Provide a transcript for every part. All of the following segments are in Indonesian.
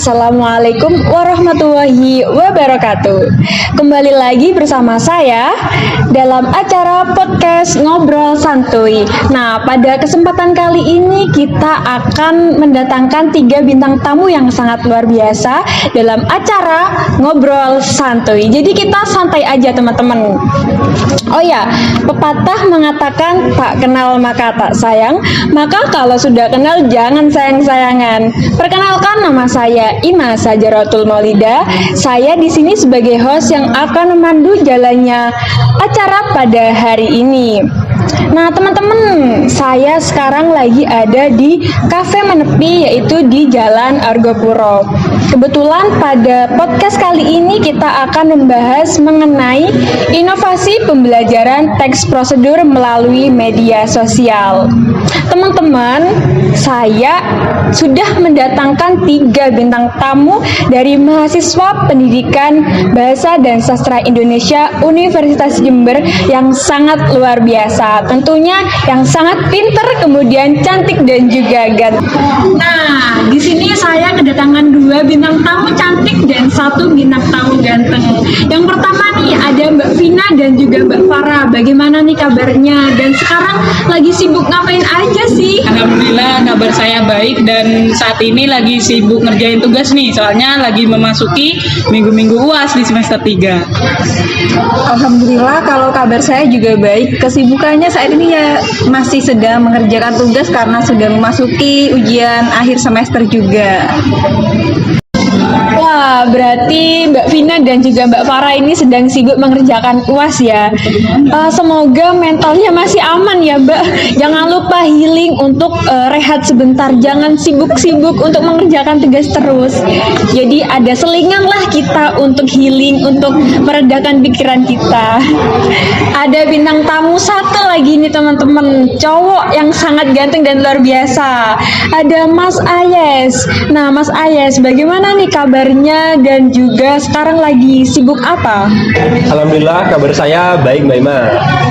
Assalamualaikum warahmatullahi wabarakatuh. Kembali lagi bersama saya dalam acara podcast Ngobrol Santuy. Nah, pada kesempatan kali ini kita akan mendatangkan 3 bintang tamu yang sangat luar biasa dalam acara Ngobrol Santuy. Jadi kita santai aja teman-teman. Oh ya, pepatah mengatakan tak kenal maka tak sayang. Maka kalau sudah kenal jangan sayang-sayangan. Perkenalkan, nama saya Ima Sajaratul Maulida. Saya di sini sebagai host yang akan memandu jalannya acara pada hari ini. Nah teman-teman, saya sekarang lagi ada di Cafe Menepi, yaitu di Jalan Argopuro. Kebetulan pada podcast kali ini kita akan membahas mengenai inovasi pembelajaran teks prosedur melalui media sosial. Teman-teman, saya sudah mendatangkan 3 bintang tamu dari mahasiswa pendidikan Bahasa dan Sastra Indonesia Universitas Jember yang sangat luar biasa. Tentunya yang sangat pinter, kemudian cantik dan juga ganteng. Nah, di sini saya kedatangan 2 bintang tamu cantik dan 1 bintang tamu ganteng. Yang pertama nih ada Mbak Vina dan juga Mbak Farah. Bagaimana nih kabarnya? Dan sekarang lagi sibuk ngapain aja sih? Alhamdulillah kabar saya baik dan saat ini lagi sibuk ngerjain tugas nih, soalnya lagi memasuki minggu-minggu UAS di semester 3. Alhamdulillah kalau kabar saya juga baik. Kesibukannya saat ini ya masih sedang mengerjakan tugas karena sudah memasuki ujian akhir semester juga. Wah, berarti Mbak Vina dan juga Mbak Farah ini sedang sibuk mengerjakan UAS ya. Semoga mentalnya masih aman ya Mbak. Jangan lupa healing untuk rehat sebentar. Jangan sibuk-sibuk untuk mengerjakan tugas terus. Jadi ada selingan lah kita untuk healing, untuk meredakan pikiran kita. Ada bintang tamu satu lagi nih teman-teman. Cowok yang sangat ganteng dan luar biasa. Ada Mas Ayes. Nah Mas Ayes, bagaimana nih kabarnya dan juga sekarang lagi sibuk apa? Alhamdulillah kabar saya baik Mbak Ima.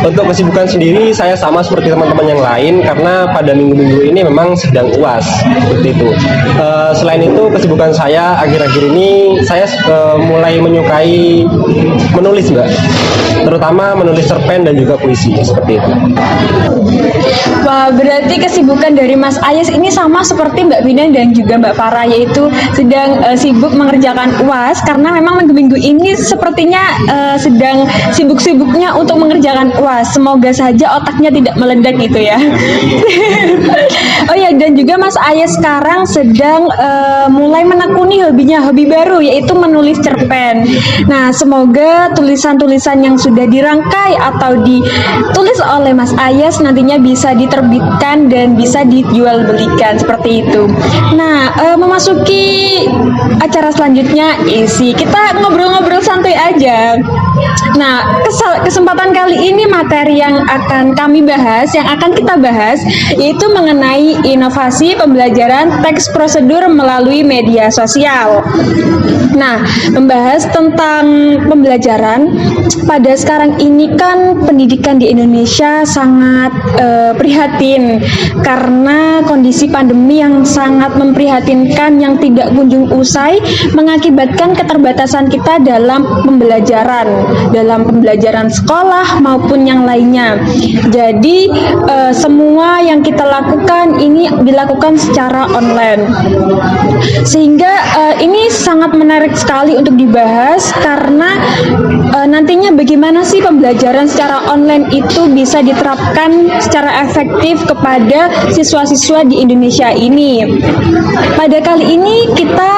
Untuk kesibukan sendiri saya sama seperti teman-teman yang lain karena pada minggu-minggu ini memang sedang UAS seperti itu. Selain itu kesibukan saya akhir-akhir ini saya mulai menyukai menulis Mbak, terutama menulis cerpen dan juga puisi seperti itu. Wah, berarti kesibukan dari Mas Ayes ini sama seperti Mbak Vina dan juga Mbak Farah, yaitu sedang sibuk mengerjakan UAS karena memang minggu-minggu ini sepertinya sedang sibuk-sibuknya untuk mengerjakan UAS. Semoga saja otaknya tidak meledak gitu ya. Oh ya, dan juga Mas Ayes sekarang sedang mulai menekuni hobi baru, yaitu menulis cerpen. Nah, semoga tulisan-tulisan yang sudah dirangkai atau ditulis oleh Mas Ayes nantinya bisa diterbitkan dan bisa dijual belikan seperti itu. Nah, memasuki acara selanjutnya kita ngobrol-ngobrol santuy aja. Nah, kesempatan kali ini materi yang akan kita bahas yaitu mengenai inovasi pembelajaran teks prosedur melalui media sosial. Nah, membahas tentang pembelajaran pada sekarang ini kan pendidikan di Indonesia sangat prihatin karena kondisi pandemi yang sangat memprihatinkan yang tidak kunjung usai mengakibatkan keterbatasan kita dalam pembelajaran sekolah maupun yang lainnya. Jadi semua yang kita lakukan ini dilakukan secara online. Sehingga ini sangat menarik sekali untuk dibahas karena nantinya bagaimana sih pembelajaran secara online itu bisa diterapkan secara efektif kepada siswa-siswa di Indonesia ini. Pada kali ini kita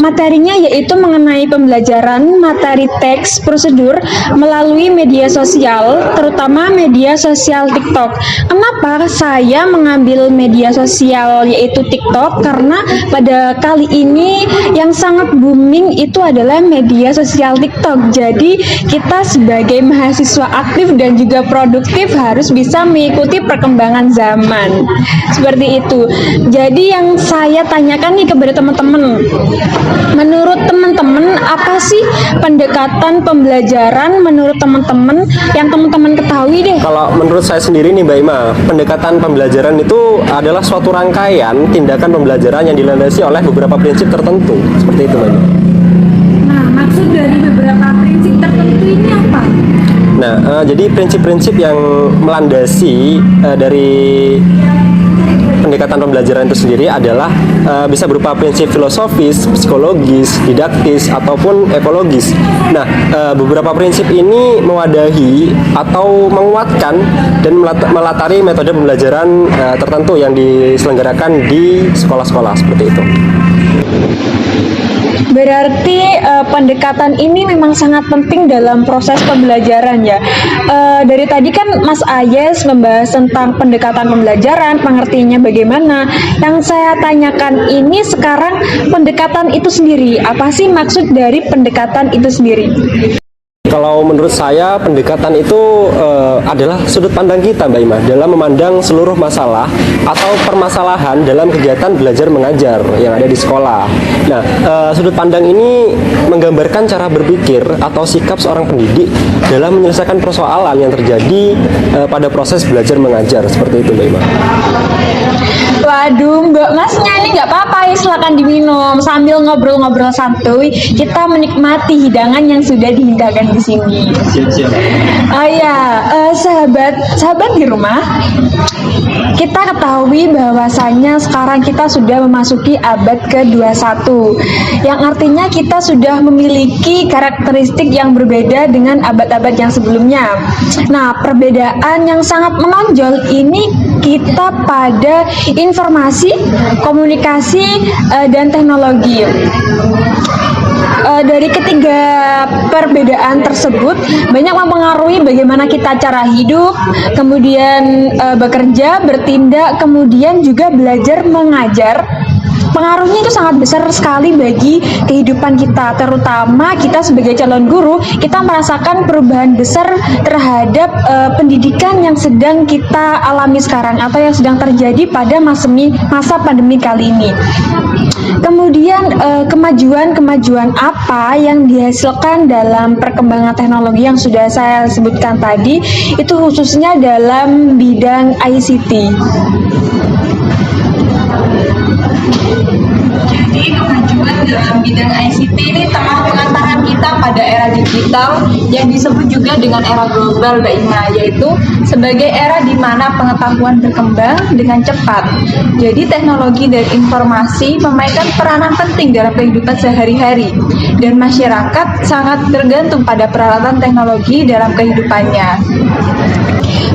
materinya yaitu mengenai pembelajaran materi teks prosedur melalui media sosial, terutama media sosial TikTok. Kenapa saya mengambil media sosial yaitu TikTok? Karena pada kali ini yang sangat booming itu adalah media sosial TikTok. Jadi kita sebagai mahasiswa aktif dan juga produktif harus bisa mengikuti perkembangan zaman. Seperti itu. Jadi yang saya tanyakan nih kepada teman-teman, menurut teman-teman apa sih pendekatan pembelajaran menurut teman-teman yang teman-teman ketahui deh? Kalau menurut saya sendiri nih Mbak Ima, pendekatan pembelajaran itu adalah suatu rangkaian tindakan pembelajaran yang dilandasi oleh beberapa prinsip tertentu. Seperti itu Mbak Ima. Nah, maksud dari beberapa prinsip tertentu ini apa? Nah, jadi prinsip-prinsip yang melandasi dari pendekatan pembelajaran itu sendiri adalah bisa berupa prinsip filosofis, psikologis, didaktis, ataupun ekologis. Nah, beberapa prinsip ini mewadahi atau menguatkan dan melatari metode pembelajaran tertentu yang diselenggarakan di sekolah-sekolah seperti itu. Berarti pendekatan ini memang sangat penting dalam proses pembelajaran ya. Dari tadi kan Mas Ayes membahas tentang pendekatan pembelajaran, pengertiannya bagaimana. Yang saya tanyakan ini sekarang pendekatan itu sendiri. Apa sih maksud dari pendekatan itu sendiri? Kalau menurut saya pendekatan itu adalah sudut pandang kita Mbak Ima dalam memandang seluruh masalah atau permasalahan dalam kegiatan belajar mengajar yang ada di sekolah. Nah, sudut pandang ini menggambarkan cara berpikir atau sikap seorang pendidik dalam menyelesaikan persoalan yang terjadi pada proses belajar mengajar seperti itu Mbak Ima. Waduh, Mbak Masnya ini nggak apa-apa ya, silakan diminum sambil ngobrol-ngobrol santuy. Kita menikmati hidangan yang sudah dihidangkan di sini. Siap-siap. Oh ya, sahabat di rumah, kita ketahui bahwasanya sekarang kita sudah memasuki abad ke-21, yang artinya kita sudah memiliki karakteristik yang berbeda dengan abad-abad yang sebelumnya. Nah, perbedaan yang sangat menonjol ini kita pada informasi, komunikasi, dan teknologi. Dari ketiga perbedaan tersebut banyak mempengaruhi bagaimana kita cara hidup, kemudian bekerja, bertindak, kemudian juga belajar mengajar. Pengaruhnya itu sangat besar sekali bagi kehidupan kita, terutama kita sebagai calon guru, kita merasakan perubahan besar terhadap pendidikan yang sedang kita alami sekarang atau yang sedang terjadi pada masa pandemi kali ini. Kemudian kemajuan apa yang dihasilkan dalam perkembangan teknologi yang sudah saya sebutkan tadi, itu khususnya dalam bidang ICT. Jadi kemajuan dalam bidang ICT ini tengah pengantaran kita pada era digital yang disebut juga dengan era global Mbak Ima, yaitu sebagai era di mana pengetahuan berkembang dengan cepat. Jadi teknologi dan informasi memainkan peranan penting dalam kehidupan sehari-hari dan masyarakat sangat tergantung pada peralatan teknologi dalam kehidupannya.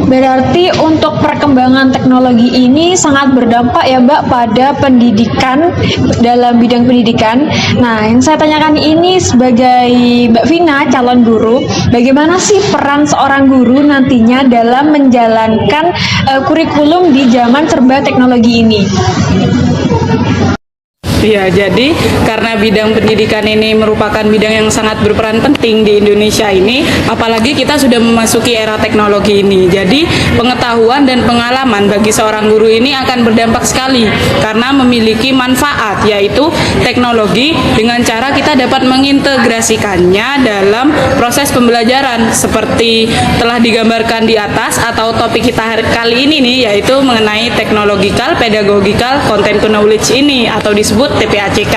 Berarti untuk perkembangan teknologi ini sangat berdampak ya Mbak pada pendidikan, dalam bidang pendidikan. Nah, yang saya tanyakan ini sebagai Mbak Vina, calon guru, bagaimana sih peran seorang guru nantinya dalam menjalankan kurikulum di zaman serba teknologi ini? Ya, jadi karena bidang pendidikan ini merupakan bidang yang sangat berperan penting di Indonesia ini, apalagi kita sudah memasuki era teknologi ini. Jadi pengetahuan dan pengalaman bagi seorang guru ini akan berdampak sekali karena memiliki manfaat, yaitu teknologi dengan cara kita dapat mengintegrasikannya dalam proses pembelajaran seperti telah digambarkan di atas atau topik kita kali ini nih, yaitu mengenai technological, pedagogical, content knowledge ini atau disebut TPACK.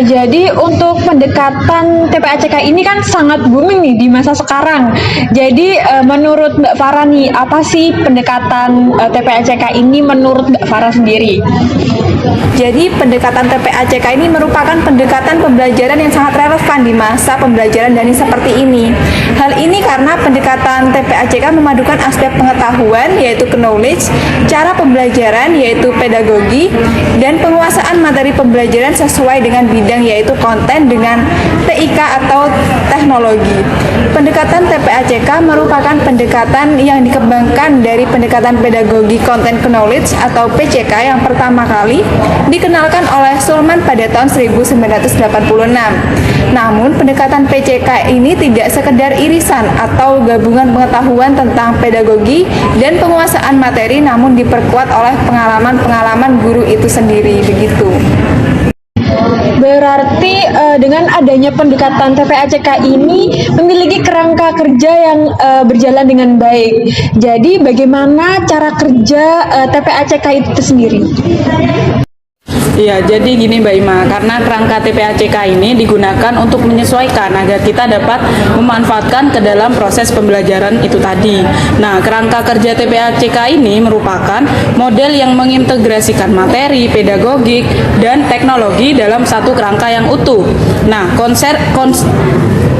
Jadi untuk pendekatan TPACK ini kan sangat booming nih di masa sekarang. Jadi menurut Mbak Farah nih, apa sih pendekatan TPACK ini menurut Mbak Farah sendiri? Jadi pendekatan TPACK ini merupakan pendekatan pembelajaran yang sangat relevan di masa pembelajaran daring seperti ini. Hal ini karena pendekatan TPACK memadukan aspek pengetahuan yaitu knowledge, cara pembelajaran yaitu pedagogi, dan penguasaan materi pembelajaran sesuai dengan bidang yaitu konten dengan TIK atau teknologi. Pendekatan TPACK merupakan pendekatan yang dikembangkan dari pendekatan pedagogi content knowledge atau PCK yang pertama kali dikenalkan oleh Sulman pada tahun 1986. Namun, pendekatan PCK ini tidak sekedar irisan atau gabungan pengetahuan tentang pedagogi dan penguasaan materi, namun diperkuat oleh pengalaman-pengalaman guru itu sendiri, begitu. Berarti dengan adanya pendekatan TPACK ini memiliki kerangka kerja yang berjalan dengan baik. Jadi bagaimana cara kerja TPACK itu sendiri? Iya, jadi gini Mbak Ima, karena kerangka TPACK ini digunakan untuk menyesuaikan agar kita dapat memanfaatkan ke dalam proses pembelajaran itu tadi. Nah, kerangka kerja TPACK ini merupakan model yang mengintegrasikan materi, pedagogik, dan teknologi dalam satu kerangka yang utuh. Nah,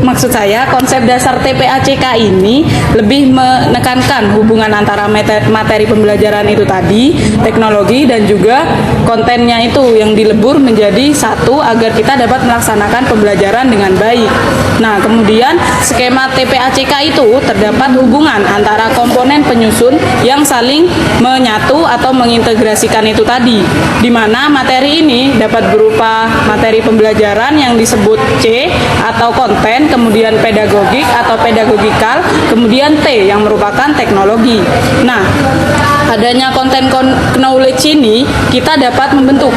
maksud saya konsep dasar TPACK ini lebih menekankan hubungan antara materi pembelajaran itu tadi, teknologi, dan juga kontennya itu yang dilebur menjadi satu agar kita dapat melaksanakan pembelajaran dengan baik. Nah, kemudian skema TPACK itu terdapat hubungan antara komponen penyusun yang saling menyatu atau mengintegrasikan itu tadi, di mana materi ini dapat berupa materi pembelajaran yang disebut C atau konten, kemudian pedagogik atau pedagogikal, kemudian T yang merupakan teknologi. Nah, adanya konten knowledge ini kita dapat membentuk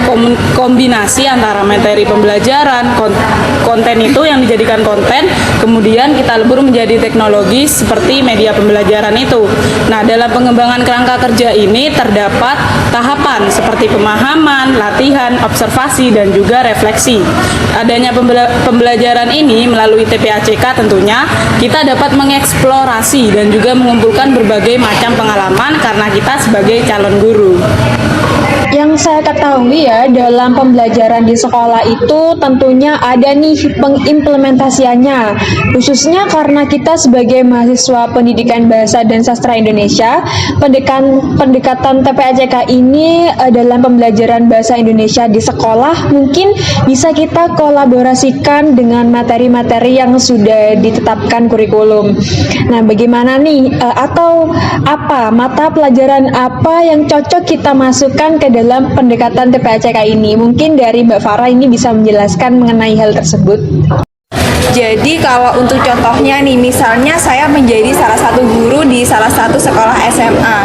kombinasi antara materi pembelajaran, konten itu yang dijadikan konten, kemudian kita lebur menjadi teknologi seperti media pembelajaran itu. Nah, dalam pengembangan kerangka kerja ini terdapat tahapan seperti pemahaman, latihan, observasi, dan juga refleksi. Adanya pembelajaran ini melalui TPACK tentunya kita dapat mengeksplorasi dan juga mengumpulkan berbagai macam pengalaman karena kita sebagai calon guru. Yang saya ketahui ya, dalam pembelajaran di sekolah itu tentunya ada nih pengimplementasiannya, khususnya karena kita sebagai mahasiswa pendidikan bahasa dan sastra Indonesia, pendekatan TPACK ini dalam pembelajaran bahasa Indonesia di sekolah mungkin bisa kita kolaborasikan dengan materi-materi yang sudah ditetapkan kurikulum. Nah, bagaimana nih atau apa mata pelajaran apa yang cocok kita masukkan ke dalam pendekatan TPACK ini? Mungkin dari Mbak Farah ini bisa menjelaskan mengenai hal tersebut. Jadi kalau untuk contohnya nih, misalnya saya menjadi salah satu guru di salah satu sekolah SMA.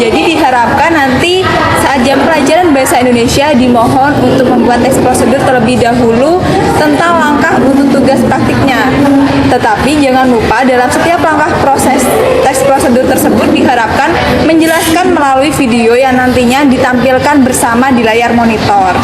Jadi diharapkan nanti saat jam pelajaran bahasa Indonesia dimohon untuk membuat teks prosedur terlebih dahulu tentang langkah untuk tugas praktiknya. Tetapi jangan lupa dalam setiap langkah proses teks prosedur tersebut diharapkan menjelaskan melalui video yang nantinya ditampilkan bersama di layar monitor.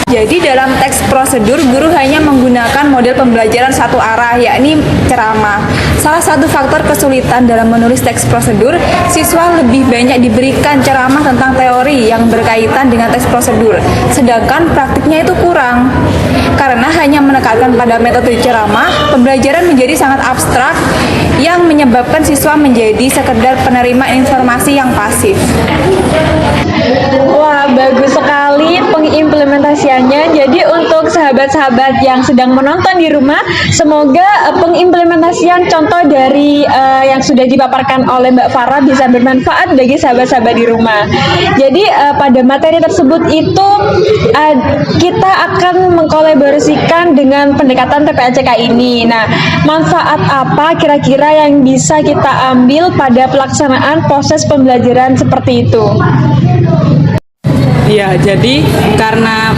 Jadi dalam teks prosedur, guru hanya menggunakan model pembelajaran satu arah, yakni ceramah. Salah satu faktor kesulitan dalam menulis teks prosedur, siswa lebih banyak diberikan ceramah tentang teori yang berkaitan dengan teks prosedur, sedangkan praktiknya itu kurang. Karena hanya menekankan pada metode ceramah, pembelajaran menjadi sangat abstrak yang menyebabkan siswa menjadi sekedar penerima informasi yang pasif. Wah, bagus sekali pengimplementasiannya. Jadi untuk sahabat-sahabat yang sedang menonton di rumah, semoga pengimplementasian contoh dari yang sudah dipaparkan oleh Mbak Farah bisa bermanfaat bagi sahabat-sahabat di rumah. Jadi pada materi tersebut itu kita akan mengkolaborasikan dengan pendekatan TPACK ini. Nah, manfaat apa kira-kira yang bisa kita ambil pada pelaksanaan proses pembelajaran seperti itu? Ya, jadi karena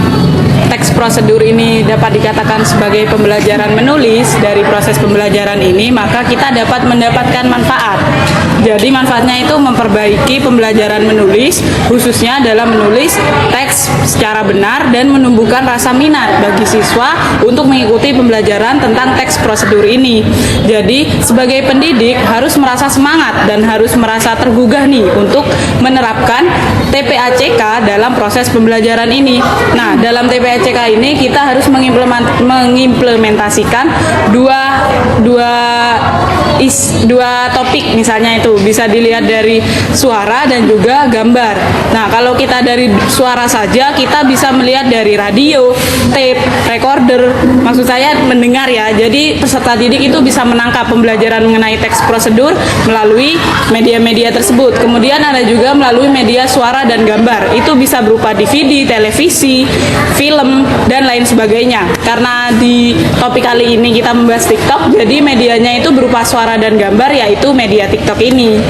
teks prosedur ini dapat dikatakan sebagai pembelajaran menulis dari proses pembelajaran ini, maka kita dapat mendapatkan manfaat. Jadi manfaatnya itu memperbaiki pembelajaran menulis, khususnya dalam menulis teks secara benar dan menumbuhkan rasa minat bagi siswa untuk mengikuti pembelajaran tentang teks prosedur ini. Jadi sebagai pendidik harus merasa semangat dan harus merasa tergugah nih untuk menerapkan TPACK dalam proses pembelajaran ini. Nah, dalam TPACK ini kita harus mengimplementasikan dua topik, misalnya itu bisa dilihat dari suara dan juga gambar. Nah, kalau kita dari suara saja kita bisa melihat dari radio, tape, recorder, maksud saya mendengar ya. Jadi peserta didik itu bisa menangkap pembelajaran mengenai teks prosedur melalui media-media tersebut. Kemudian ada juga melalui media suara dan gambar. Itu bisa berupa DVD, televisi, film, dan lain sebagainya. Karena di topik kali ini kita membahas TikTok, jadi medianya itu berupa suara suara dan gambar, yaitu media TikTok ini.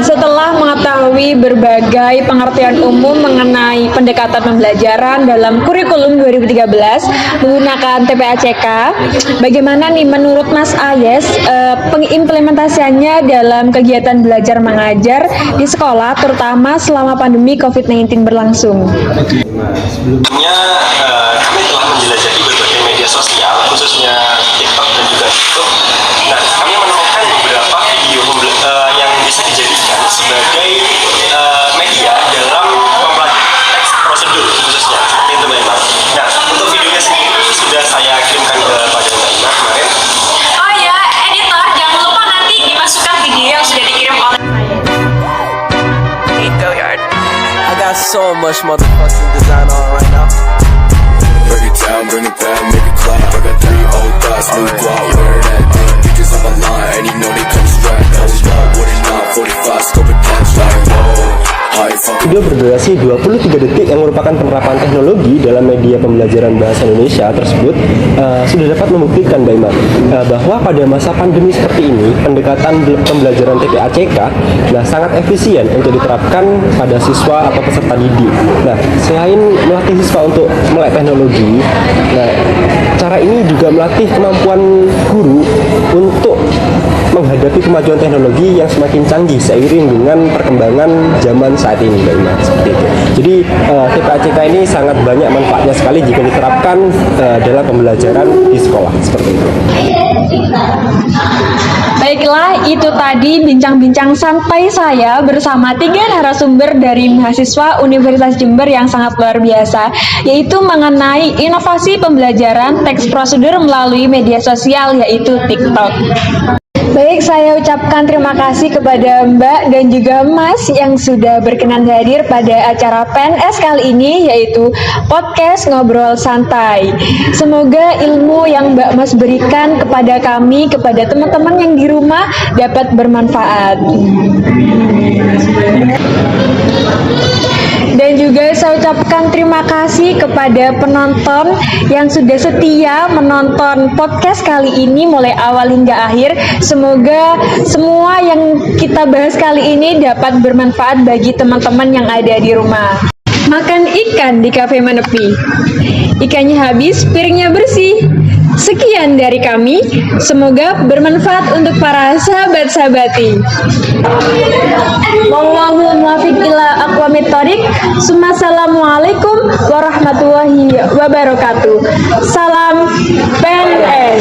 Setelah mengetahui berbagai pengertian umum mengenai pendekatan pembelajaran dalam kurikulum 2013 menggunakan TPACK, bagaimana nih menurut Mas Ayes pengimplementasiannya dalam kegiatan belajar mengajar di sekolah, terutama selama pandemi COVID-19 berlangsung? Sebelumnya kami telah menjelajahi berbagai media sosial, khususnya TikTok dan juga YouTube. Nah, kami menemukan beberapa video yang bisa dijadikan sebagai media dalam mempelajari teks prosedur khususnya. Itu memang. Nah, untuk videonya sendiri sudah saya kirimkan kepada Mbak Ima kemarin. Oh ya, editor, jangan lupa nanti dimasukkan video yang sudah dikirim oleh I got so much motherfucking design on right now. Break it down, bring it back, make it clap. I got 3 old thoughts, new guap, wear that thing. Bitches on my line, and you know they come strapped. Hold up, what it not, 45, scope it catch like whoa. Video berdurasi 23 detik yang merupakan penerapan teknologi dalam media pembelajaran bahasa Indonesia tersebut sudah dapat membuktikan Mbak Ima bahwa pada masa pandemi seperti ini pendekatan pembelajaran TPACK sangat efisien untuk diterapkan pada siswa atau peserta didik. Nah, selain melatih siswa untuk melek teknologi, cara ini juga melatih kemampuan guru untuk menghadapi kemajuan teknologi yang semakin canggih seiring dengan perkembangan zaman saat ini, Mbak Ima, seperti itu. Jadi TPACK ini sangat banyak manfaatnya sekali jika diterapkan dalam pembelajaran di sekolah, seperti itu. Baiklah, itu tadi bincang-bincang santai saya bersama 3 narasumber dari mahasiswa Universitas Jember yang sangat luar biasa, yaitu mengenai inovasi pembelajaran teks prosedur melalui media sosial, yaitu TikTok. Baik, saya ucapkan terima kasih kepada Mbak dan juga Mas yang sudah berkenan hadir pada acara PNS kali ini, yaitu podcast Ngobrol Santai. Semoga ilmu yang Mbak Mas berikan kepada kami, kepada teman-teman yang di rumah dapat bermanfaat. Dan juga saya ucapkan terima kasih kepada penonton yang sudah setia menonton podcast kali ini mulai awal hingga akhir. Semoga semua yang kita bahas kali ini dapat bermanfaat bagi teman-teman yang ada di rumah. Makan ikan di kafe menepi. Ikannya habis, piringnya bersih. Sekian dari kami, semoga bermanfaat untuk para sahabat-sahabati. Wallahul muwaffiq ila aqwamit thoriq. Assalamualaikum warahmatullahi wabarakatuh. Salam PNS.